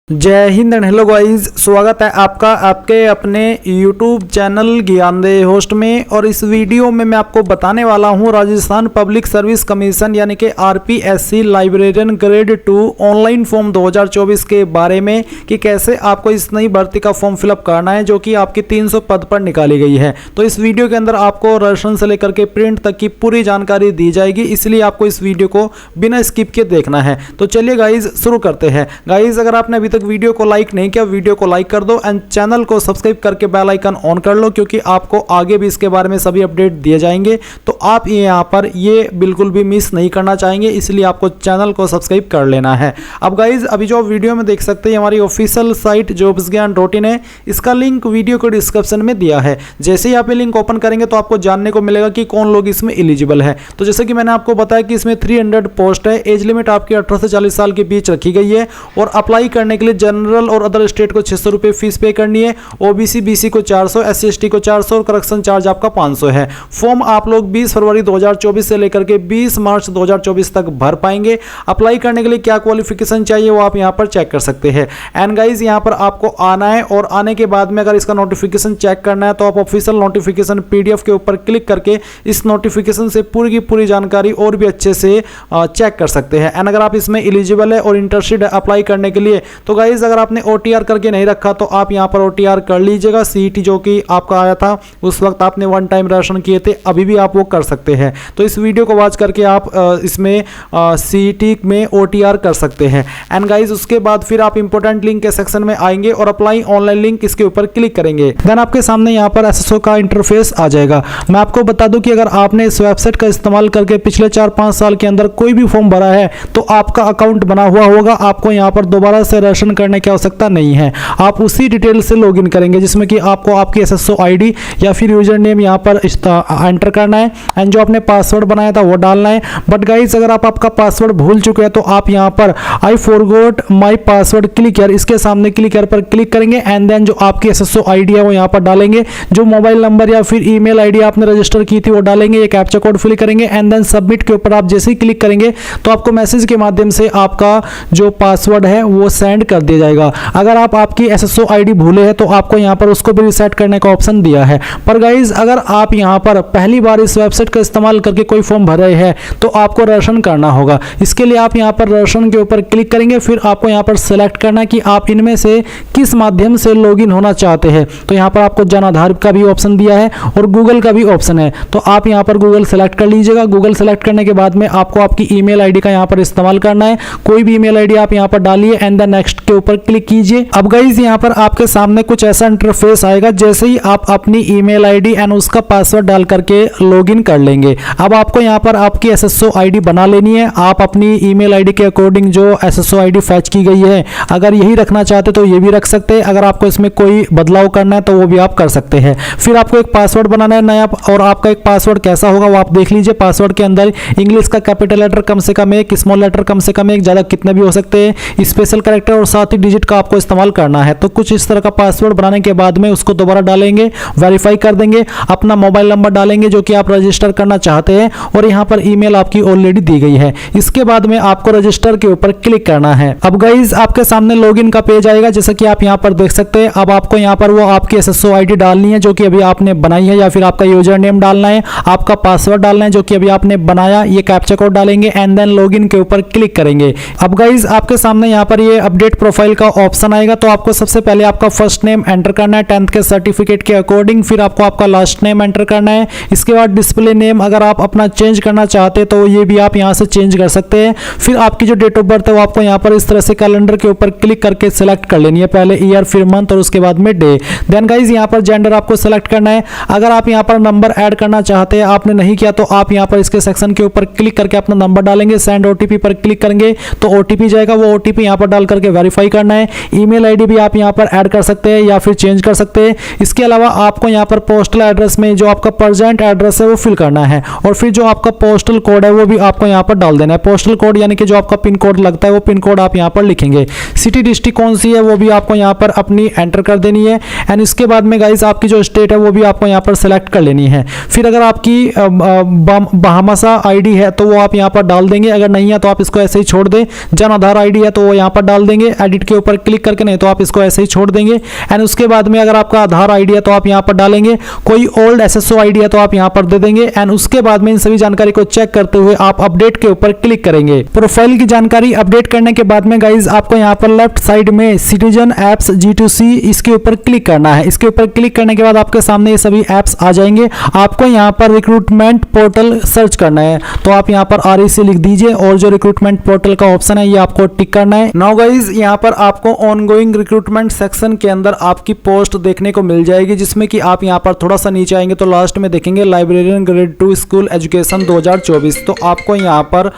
जय Hind and hello guys, स्वागत है आपका आपके अपने YouTube चैनल ज्ञानदेह होस्ट में। और इस वीडियो में मैं आपको बताने वाला हूं राजस्थान पब्लिक सर्विस कमीशन यानी कि RPSC librarian grade 2 online form 2024 के बारे में कि कैसे आपको इस नई भर्ती का फॉर्म फिलअप करना है जो कि आपकी 300 पद पर निकाली गई है। तो इस वीडियो के अंदर आपको रजिस्ट्रेशन से लेकर के प्रिंट तक की पूरी जानकारी दी जाएगी, इसलिए आपको इस वीडियो को बिना स्किप के देखना है। तो चलिए गाइज शुरू करते हैं। गाइज अगर आपने अभी तक वीडियो को लाइक नहीं किया, वीडियो को लाइक कर दो एंड चैनल को सब्सक्राइब करके बेल आइकन ऑन कर लो, क्योंकि आपको आगे भी इसके बारे में सभी अपडेट दिए जाएंगे। तो आप यहाँ पर ये बिल्कुल भी मिस नहीं करना चाहेंगे, इसलिए आपको चैनल को सब्सक्राइब कर लेना है। अब गाइज अभी जो आप वीडियो में देख सकते हैं हमारी ऑफिशियल साइट jobsgyan.in है, इसका लिंक वीडियो को डिस्क्रिप्शन में दिया है। जैसे ही आप ये लिंक ओपन करेंगे तो आपको जानने को मिलेगा कि कौन लोग इसमें एलिजिबल है। तो जैसे कि मैंने आपको बताया कि इसमें 300 पोस्ट है, एज लिमिट आपकी 18 से 40 साल के बीच रखी गई है और अप्लाई करने के लिए जनरल और अदर स्टेट को 600 रुपये फीस पे करनी है, ओबीसी बीसी को 400, SC/ST को 400 और करेक्शन चार्ज आपका 500 है। फॉर्म आप लोग 20 फरवरी 2024 से लेकर के 20 मार्च 2024 तक भर पाएंगे। अप्लाई करने के लिए क्या क्वालिफिकेशन चाहिए वो आप यहां पर चेक कर सकते हैं। एंड गाइज यहां पर आपको आना है और आने के बाद में अगर इसका नोटिफिकेशन चेक करना है तो आप ऑफिशियल नोटिफिकेशन PDF के ऊपर क्लिक करके इस नोटिफिकेशन से पूरी की पूरी जानकारी और भी अच्छे से चेक कर सकते हैं। एंड अगर आप इसमें एलिजिबल है और इंटरेस्टेड है अप्लाई करने के लिए तो गाइज अगर आपने OTR करके नहीं रखा तो आप यहां पर OTR कर लीजिएगा। CET जो कि आपका आया था उस वक्त आपने 1 टाइम रजिस्ट्रेशन किए थे, अभी भी आप वो कर सकते हैं। तो इस वीडियो को वॉच करके आप इसमें CET में OTR कर सकते हैं। एंड गाइज उसके बाद फिर आप इंपॉर्टेंट लिंक के सेक्शन में आएंगे और अप्लाई ऑनलाइन लिंक इसके ऊपर क्लिक करेंगे। देन आपके सामने यहाँ पर SSO का इंटरफेस आ जाएगा। मैं आपको बता दूं कि अगर आपने इस वेबसाइट का इस्तेमाल करके पिछले 4-5 साल के अंदर कोई भी फॉर्म भरा है तो आपका अकाउंट बना हुआ होगा, आपको यहाँ पर दोबारा से रजिस्ट्रेशन करने की आवश्यकता नहीं है। आप उसी डिटेल से लॉगिन करेंगे जिसमें कि आपको आपकी SSO ID या फिर यूजर नेम यहाँ पर एंटर करना है एंड जो आपने पासवर्ड बनाया था वो डालना है। बट गाइस अगर आप आपका पासवर्ड भूल चुके हैं तो आप यहाँ पर I forgot my password click here, इसके सामने क्लिक हियर पर क्लिक करेंगे एंड देन जो आपकी SSO ID है वो यहाँ पर डालेंगे। जो मोबाइल नंबर या फिर ईमेल ID आपने रजिस्टर की थी वो डालेंगे, एक कैप्चा कोड फिल करेंगे एंड देन सबमिट के ऊपर आप जैसे ही क्लिक करेंगे तो आपको मैसेज के माध्यम से आपका जो पासवर्ड है वो सेंड कर दिया जाएगा। अगर आप आपकी SSO ID भूले हैं तो आपको यहाँ पर उसको भी रिसेट करने का ऑप्शन दिया है। पर गाइज अगर आप यहाँ पर पहली बार इस वेबसाइट का इस्तेमाल करके कोई फॉर्म भर रहे हैं तो आपको रजिस्ट्रेशन करना होगा। इसके लिए आप यहाँ पर रजिस्ट्रेशन के ऊपर क्लिक करेंगे, फिर आपको यहाँ पर सेलेक्ट करना है कि आप इनमें से किस माध्यम से लॉगिन होना चाहते हैं। तो यहाँ पर आपको जन आधार का भी ऑप्शन दिया है और गूगल का भी ऑप्शन है, तो आप यहाँ पर गूगल सेलेक्ट कर लीजिएगा। गूगल सेलेक्ट करने के बाद में आपको आपकी ईमेल ID का यहाँ पर इस्तेमाल करना है। कोई भी ईमेल ID आप यहाँ पर डालिए एंड देन नेक्स्ट के ऊपर क्लिक कीजिए। अब गाइज यहाँ पर आपके सामने कुछ ऐसा इंटरफेस आएगा जैसे ही आप अपनी ईमेल ID एंड उसका पासवर्ड डाल करके लॉगिन कर लेंगे। अब आपको यहाँ पर आपकी SSO ID बना लेनी है। आप अपनी ईमेल ID के अकॉर्डिंग जो SSO ID फैच की गई है अगर यही रखना चाहते तो ये भी रख सकते हैं, अगर आपको इसमें कोई बदलाव करना है तो वो भी आप कर सकते हैं। फिर आपको एक पासवर्ड बनाना है नया और आपका एक पासवर्ड कैसा होगा वो आप देख लीजिए। पासवर्ड के अंदर इंग्लिश का कैपिटल लेटर कम से कम एक, स्मॉल लेटर कम से कम एक, ज़्यादा कितने भी हो सकते हैं, स्पेशल कैरेक्टर और साथ ही डिजिट का आपको इस्तेमाल करना है। तो कुछ इस तरह का पासवर्ड बनाने के बाद में उसको दोबारा डालेंगे, वेरीफाई कर देंगे, अपना मोबाइल नंबर डालेंगे जो कि आप रजिस्टर करना चाहते हैं और यहाँ पर ईमेल आपकी ऑलरेडी दी गई है। इसके बाद में आपको रजिस्टर के ऊपर क्लिक करना है। अब गाइज आपके सामने लॉगिन का पेज आएगा जैसा कि आप यहाँ पर देख सकते हैं। अब आपको यहाँ पर वो आपकी SSO ID डालनी है जो कि अभी आपने बनाई है, या फिर आपका यूजर नेम डालना है, आपका पासवर्ड डालना है जो कि अभी आपने बनाया, ये कैप्चा कोड डालेंगे एंड देन लॉगिन के ऊपर क्लिक करेंगे। अब गाइज आपके सामने यहाँ पर ये अपडेट प्रोफाइल का ऑप्शन आएगा। तो आपको सबसे पहले आपका फर्स्ट नेम एंटर करना है 10th के सर्टिफिकेट के अकॉर्डिंग, फिर आपको आपका लास्ट नेम एंटर करना है। इसके बाद डिस्प्ले नेम अगर आप अपना चेंज करना चाहते हैं तो ये भी आप यहाँ से चेंज कर सकते हैं। फिर आपकी जो डेट ऑफ बर्थ है वो आपको यहाँ पर इस तरह से कैलेंडर के ऊपर क्लिक करके सिलेक्ट कर लेनी है, पहले ईयर फिर मंथ और उसके बाद में डे। देन गाइज यहाँ पर जेंडर आपको सेलेक्ट करना है। अगर आप यहाँ पर नंबर ऐड करना चाहते हैं, आपने नहीं किया तो आप यहाँ पर इसके सेक्शन के ऊपर क्लिक करके अपना नंबर डालेंगे, सेंड OTP पर क्लिक करेंगे तो OTP जाएगा, वो OTP यहाँ पर डाल करके वेरीफाई करना है। ईमेल ID भी आप यहाँ पर ऐड कर सकते हैं या फिर चेंज कर सकते हैं। इसके अलावा आपको यहाँ पर पोस्टल एड्रेस में जो आपका प्रेजेंट एड्रेस है वो फिल करना है और फिर जो आपका पोस्टल कोड है वो भी आपको यहाँ पर डाल देना है। पोस्टल कोड यानी कि जो आपका पिन कोड लगता है वो पिन कोड आप यहाँ पर लिखेंगे। सिटी डिस्ट्रिक्ट कौन सी है वो भी आपको यहाँ पर अपनी एंटर कर देनी है एंड इसके बाद में गाइस आपकी जो स्टेट है वो भी आपको यहाँ पर सेलेक्ट कर लेनी है। फिर अगर आपकी बहामासा ID है तो वो आप यहाँ पर डाल देंगे, अगर नहीं है तो आप इसको ऐसे ही छोड़ दें। जन आधार ID है तो वो यहाँ पर डाल देंगे, एडिट के ऊपर क्लिक करके, नहीं तो आप इसको ऐसे ही छोड़ देंगे। एंड उसके बाद में अगर आपका आधार आईडी है तो आप यहाँ पर डालेंगे, कोई ओल्ड एसएसओ आईडी है तो आप यहाँ पर दे देंगे। एंड उसके बाद में इन सभी जानकारी को चेक करते हुए आप अपडेट के ऊपर क्लिक करेंगे। प्रोफाइल की जानकारी अपडेट करने के बाद में गाइज आपको यहाँ पर लेफ्ट साइड में सिटीजन एप्स G2C इसके ऊपर क्लिक करना है। इसके ऊपर क्लिक करने के बाद आपके सामने ये सभी एप्स आ जाएंगे। आपको यहाँ पर रिक्रूटमेंट पोर्टल सर्च करना है, तो आप यहाँ पर REC लिख दीजिए और जो रिक्रूटमेंट पोर्टल का ऑप्शन है ये आपको टिक करना है। नाउ गाइज यहाँ पर आपको ऑनगोइंग रिक्रूटमेंट सेक्शन के अंदर आपकी पोस्ट देखने को मिल जाएगी, जिसमें कि आप यहाँ पर थोड़ा सा नीचे आएंगे तो लास्ट में देखेंगे लाइब्रेरियन ग्रेड 2 स्कूल एजुकेशन 2024। तो आपको यहाँ पर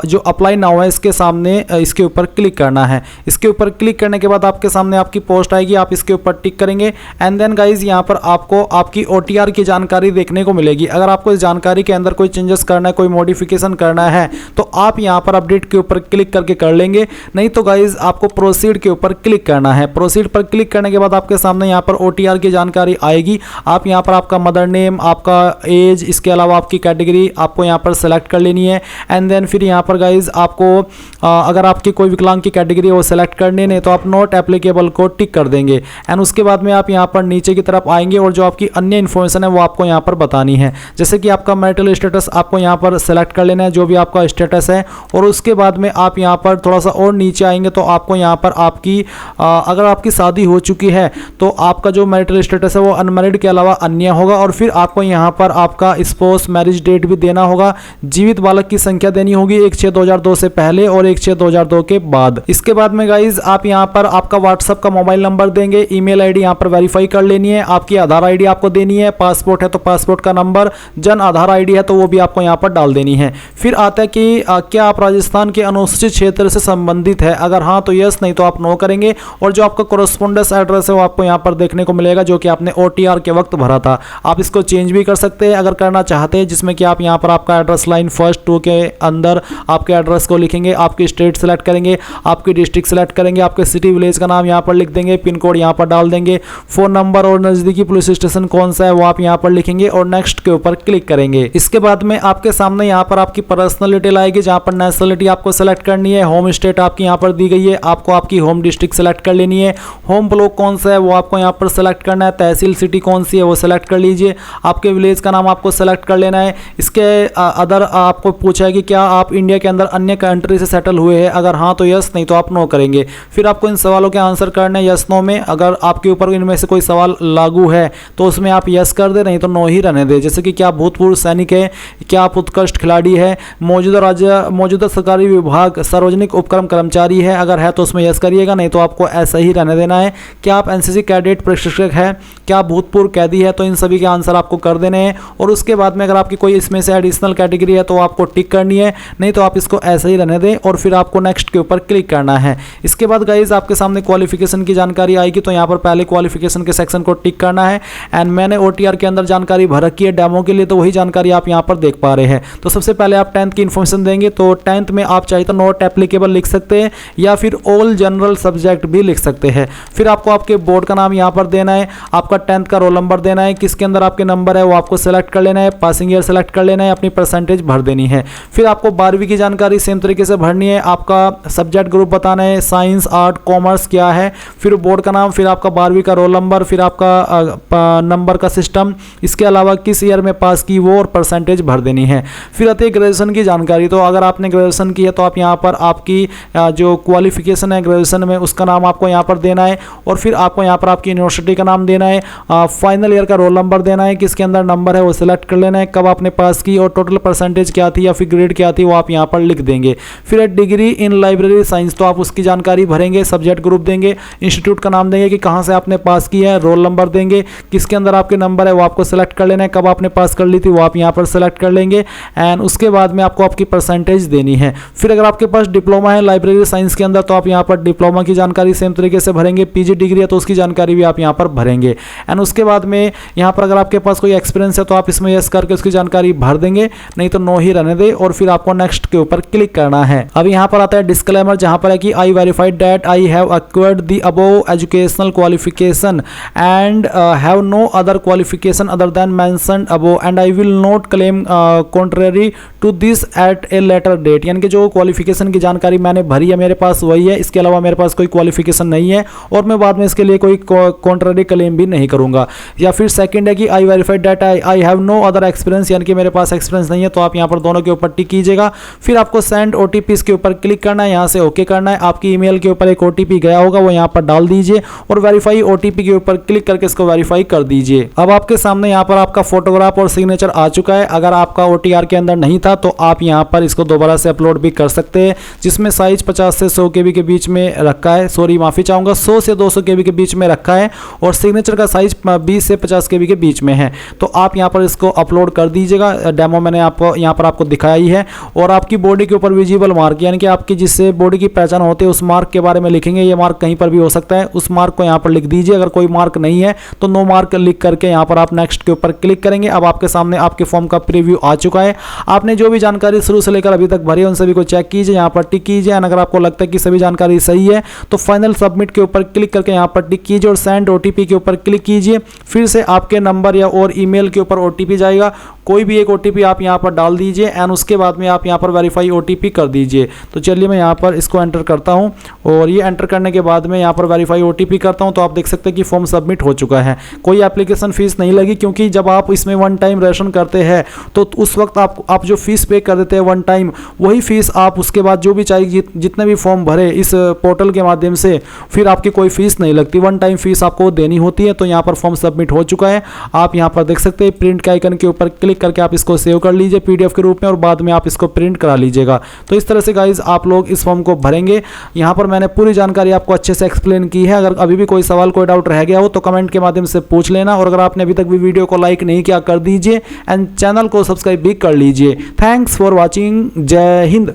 जो अप्लाई नाउ है इसके सामने इसके ऊपर क्लिक करना है। इसके ऊपर क्लिक करने के बाद आपके सामने आपकी पोस्ट आएगी, आप इसके ऊपर टिक करेंगे। एंड देन गाइज यहाँ पर आपको आपकी OTR की जानकारी देखने को मिलेगी। अगर आपको इस जानकारी के अंदर कोई चेंजेस करना है, कोई मॉडिफिकेशन करना है तो आप यहाँ पर अपडेट के ऊपर क्लिक करके कर लेंगे, नहीं तो गाइज आपको प्रोसीड के ऊपर क्लिक करना है। प्रोसीड पर क्लिक करने के बाद आपके सामने यहाँ पर OTR की जानकारी आएगी। आप यहाँ पर आपका मदर नेम, आपका एज, इसके अलावा आपकी कैटेगरी आपको यहाँ पर सेलेक्ट कर लेनी है। एंड देन फिर यहाँ पर गाइज आपको अगर आपकी कोई विकलांग की कैटेगरी है वो सेलेक्ट करनी नहीं तो आप नॉट एप्लीकेबल को टिक कर देंगे। एंड उसके बाद में आप यहाँ पर नीचे की तरफ आएंगे और जो आपकी अन्य इन्फॉर्मेशन है वो आपको यहाँ पर बतानी है, जैसे कि आपका मैरिटल स्टेटस आपको यहाँ पर सेलेक्ट कर लेना है, जो भी आपका स्टेटस है। और उसके बाद में आप यहाँ पर थोड़ा सा और नीचे आएंगे तो आपको यहाँ पर आपकी अगर आपकी शादी हो चुकी है तो आपका जो मैरिटल स्टेटस है वो अनमैरिड के अलावा अन्य होगा। और फिर आपको यहाँ पर आपका स्पोस मैरिज डेट भी देना होगा। जीवित बालक की संख्या देनी होगी 1/6/2002 से पहले और 1/6/2002 के बाद। इसके बाद में गाइज आप यहाँ पर आपका व्हाट्सएप का मोबाइल नंबर देंगे, ईमेल आईडी यहाँ पर वेरीफाई कर लेनी है, आपकी आधार आईडी आपको देनी है, पासपोर्ट है तो पासपोर्ट का नंबर, जन आधार आईडी है तो वो भी आपको यहाँ पर डाल देनी है। फिर आता है कि क्या आप राजस्थान के अनुसूचित क्षेत्र से संबंधित है, अगर हाँ तो यस, नहीं तो आप नो करेंगे। और जो आपका कोरेस्पोंडेंस एड्रेस है वो आपको यहाँ पर देखने को मिलेगा, जो कि आपने OTR के वक्त भरा था। आप इसको चेंज भी कर सकते हैं अगर करना चाहते हैं, जिसमें कि आप यहाँ पर आपका एड्रेस लाइन फर्स्ट 2 के अंदर आपके एड्रेस को लिखेंगे, आपकी स्टेट सेलेक्ट करेंगे, आपकी डिस्ट्रिक्ट सेलेक्ट करेंगे, आपके सिटी विलेज का नाम यहाँ पर लिख देंगे, पिन कोड यहाँ पर डाल देंगे, फ़ोन नंबर और नज़दीकी पुलिस स्टेशन कौन सा है वो आप यहाँ पर लिखेंगे और नेक्स्ट के ऊपर क्लिक करेंगे। इसके बाद में आपके सामने यहाँ पर आपकी पर्सनल डिटेल आएगी, जहाँ पर नेशनलिटी आपको सेलेक्ट करनी है, होम स्टेट आपकी यहाँ पर दी गई है, आपको आपकी होम डिस्ट्रिक्ट सेलेक्ट कर लेनी है, होम ब्लॉक कौन सा है वो आपको यहाँ पर सेलेक्ट करना है, तहसील सिटी कौन सी है वो सेलेक्ट कर लीजिए, आपके विलेज का नाम आपको सेलेक्ट कर लेना है। इसके अदर आपको पूछा है कि क्या आप इंडिया के अंदर अन्य कंट्री से सेटल हुए हैं, अगर हाँ तो यस, नहीं तो आप नो करेंगे। फिर आपको इन सवालों के आंसर करने यस नो में, अगर आपके ऊपर इनमें से कोई सवाल लागू है तो उसमें आप यस कर दे, नहीं तो नो ही रहने दे। जैसे कि क्या भूतपूर्व सैनिक है, क्या आप उत्कृष्ट खिलाड़ी है, मौजूदा सरकारी विभाग सार्वजनिक उपक्रम कर्मचारी है, अगर है तो उसमें यस करिएगा, नहीं तो आपको ऐसा ही रहने देना है। क्या आप NCC कैडेट प्रशिक्षक है, क्या भूतपूर्व कैदी है, तो इन सभी के आंसर आपको कर देने हैं। और उसके बाद में अगर आपकी कोई इसमें से एडिशनल कैटेगरी है तो आपको टिक करनी है, नहीं तो आप इसको ऐसे ही रहने दें और फिर आपको नेक्स्ट के ऊपर क्लिक करना है। इसके बाद गाइज आपके सामने क्वालिफिकेशन की जानकारी आएगी, तो यहाँ पर पहले क्वालिफिकेशन के सेक्शन को टिक करना है। एंड मैंने OTR के अंदर जानकारी भर रखी है डेमो के लिए, तो वही जानकारी आप यहाँ पर देख पा रहे हैं। तो सबसे पहले आप 10th की इन्फॉर्मेशन देंगे, तो 10th में आप चाहे तो नॉट एप्लीकेबल लिख सकते हैं या फिर ऑल जनरल सब्जेक्ट भी लिख सकते हैं। फिर आपको आपके बोर्ड का नाम यहाँ पर देना है, आपका 10th का रोल नंबर देना है, किसके अंदर आपके नंबर है वो आपको सेलेक्ट कर लेना है, पासिंग ईयर सेलेक्ट कर लेना है, अपनी परसेंटेज भर देनी है। फिर आपको 12वीं की जानकारी सेम तरीके से भरनी है, आपका सब्जेक्ट ग्रुप बताना है, साइंस आर्ट कॉमर्स क्या है, फिर बोर्ड का नाम, फिर आपका 12वीं का रोल नंबर, फिर आपका नंबर का सिस्टम, इसके अलावा किस ईयर में पास की वो और परसेंटेज भर देनी है। फिर आती है ग्रेजुएशन की जानकारी, तो अगर आपने ग्रेजुएशन की है तो आप यहाँ पर आपकी जो क्वालिफिकेशन है ग्रेजुएशन में उसका नाम आपको यहाँ पर देना है और फिर आपको यहाँ पर आपकी यूनिवर्सिटी का नाम देना है, फाइनल ईयर का रोल नंबर देना है, किसके अंदर नंबर है वो सिलेक्ट कर लेना है, कब आपने पास की और टोटल परसेंटेज क्या थी या फिर ग्रेड क्या थी वो आप यहाँ पर लिख देंगे। फिर डिग्री इन लाइब्रेरी साइंस, तो आप उसकी जानकारी भरेंगे, सब्जेक्ट ग्रुप देंगे, इंस्टीट्यूट का नाम देंगे कि कहाँ से आपने पास किया है, रोल नंबर देंगे, किसके अंदर आपके नंबर है वो आपको सेलेक्ट कर लेना है, कब आपने पास कर ली थी वो आप यहाँ पर सेलेक्ट कर लेंगे। एंड उसके बाद में आपको आपकी परसेंटेज देनी है। फिर अगर आपके पास डिप्लोमा है लाइब्रेरी साइंस के अंदर तो आप यहाँ पर डिप्लोमा की जानकारी सेम तरीके से भरेंगे, पीजी डिग्री है तो उसकी जानकारी भी आप यहाँ पर भरेंगे। एंड उसके बाद में यहाँ पर अगर आपके पास कोई एक्सपीरियंस है तो आप इसमें यस करके उसकी जानकारी भर देंगे, नहीं तो नो ही रहने दे और फिर आपको नेक्स्ट के ऊपर क्लिक करना है। अब यहाँ पर आता है डिस्क्लेमर, जहाँ पर है कि I verified that I have acquired the above educational qualification and have no other qualification other than mentioned above and I will not claim contrary to this at a later date. यानी कि जो qualification की जानकारी मैंने भरी है मेरे पास वही है, है, इसके अलावा मेरे पास कोई क्वालिफिकेशन नहीं है और मैं बाद में इसके लिए कोई कॉन्ट्ररी क्लेम भी नहीं करूंगा। या फिर सेकंड है कि I verified that I have no other experience, यानी कि मेरे पास एक्सपीरियंस नहीं है, तो आप यहाँ पर दोनों के ऊपर टिक कीजिएगा। फिर आपको सेंड ओटीपी के ऊपर क्लिक करना है, यहाँ से ओके करना है। आपकी ईमेल के ऊपर एक ओटीपी गया होगा, वो यहाँ पर डाल दीजिए और वेरीफाई ओटीपी के ऊपर क्लिक करके इसको वेरीफाई कर दीजिए। अब आपके सामने यहाँ पर आपका फोटोग्राफ और सिग्नेचर आ चुका है। अगर आपका ओटीआर के अंदर नहीं था तो आप यहाँ पर इसको दोबारा से अपलोड भी कर सकते हैं, जिसमें साइज 50 से 100 KB के बीच में रखा है, सॉरी माफी चाहूंगा 100 से 200 KB के बीच में रखा है और सिग्नेचर का साइज 20 से 50 KB के बीच में है। तो आप यहाँ पर इसको अपलोड कर दीजिएगा। डेमो मैंने आपको यहाँ पर आपको दिखाया ही है। और आपकी बॉडी के ऊपर विजिबल मार्क, यानी कि आपकी जिससे बॉडी की पहचान होती है उस मार्क के बारे में लिखेंगे। ये मार्क कहीं पर भी हो सकता है, उस मार्क को यहाँ पर लिख दीजिए। अगर कोई मार्क नहीं है तो नो मार्क लिख करके यहाँ पर आप नेक्स्ट के ऊपर क्लिक करेंगे। अब आपके सामने आपके फॉर्म का प्रीव्यू आ चुका है। आपने जो भी जानकारी शुरू से लेकर अभी तक भरी है उन सभी को चेक कीजिए, यहाँ पर टिक कीजिए। अगर आपको लगता है कि सभी जानकारी सही है तो फाइनल सबमिट के ऊपर क्लिक करके यहाँ पर टिक कीजिए और सेंड ओटीपी के ऊपर क्लिक कीजिए। फिर से आपके नंबर या और ईमेल के ऊपर ओटीपी जाएगा, कोई भी एक ओटीपी आप यहाँ पर डाल दीजिए एंड उसके बाद में आप यहाँ पर वेरीफाई ओटीपी कर दीजिए। तो चलिए मैं यहाँ पर इसको एंटर करता हूँ और ये एंटर करने के बाद में यहाँ पर वेरीफाई ओटीपी करता हूँ। तो आप देख सकते हैं कि फॉर्म सबमिट हो चुका है। कोई एप्लीकेशन फीस नहीं लगी, क्योंकि जब आप इसमें वन टाइम रजिस्ट्रेशन करते हैं तो उस वक्त आप जो फीस पे कर देते हैं वन टाइम, वही फीस आप उसके बाद जो भी चाहिए जितने भी फॉर्म भरे इस पोर्टल के माध्यम से, फिर आपकी कोई फीस नहीं लगती। वन टाइम फीस आपको देनी होती है। तो यहाँ पर फॉर्म सबमिट हो चुका है। आप यहाँ पर देख सकते हैं प्रिंट के आइकन के ऊपर क्लिक करके आप इसको सेव कर लीजिए पीडीएफ के रूप में और बाद में आप इसको प्रिंट करा लीजिएगा। तो इस तरह से गाइज आप लोग इस फॉर्म को भरेंगे। यहाँ पर मैंने पूरी जानकारी आपको अच्छे से एक्सप्लेन की है। अगर अभी भी कोई सवाल कोई डाउट रह गया हो तो कमेंट के माध्यम से पूछ लेना। और अगर आपने अभी तक भी वीडियो को लाइक नहीं किया कर दीजिए एंड चैनल को सब्सक्राइब भी कर लीजिए। Thanks for watching. जय हिंद।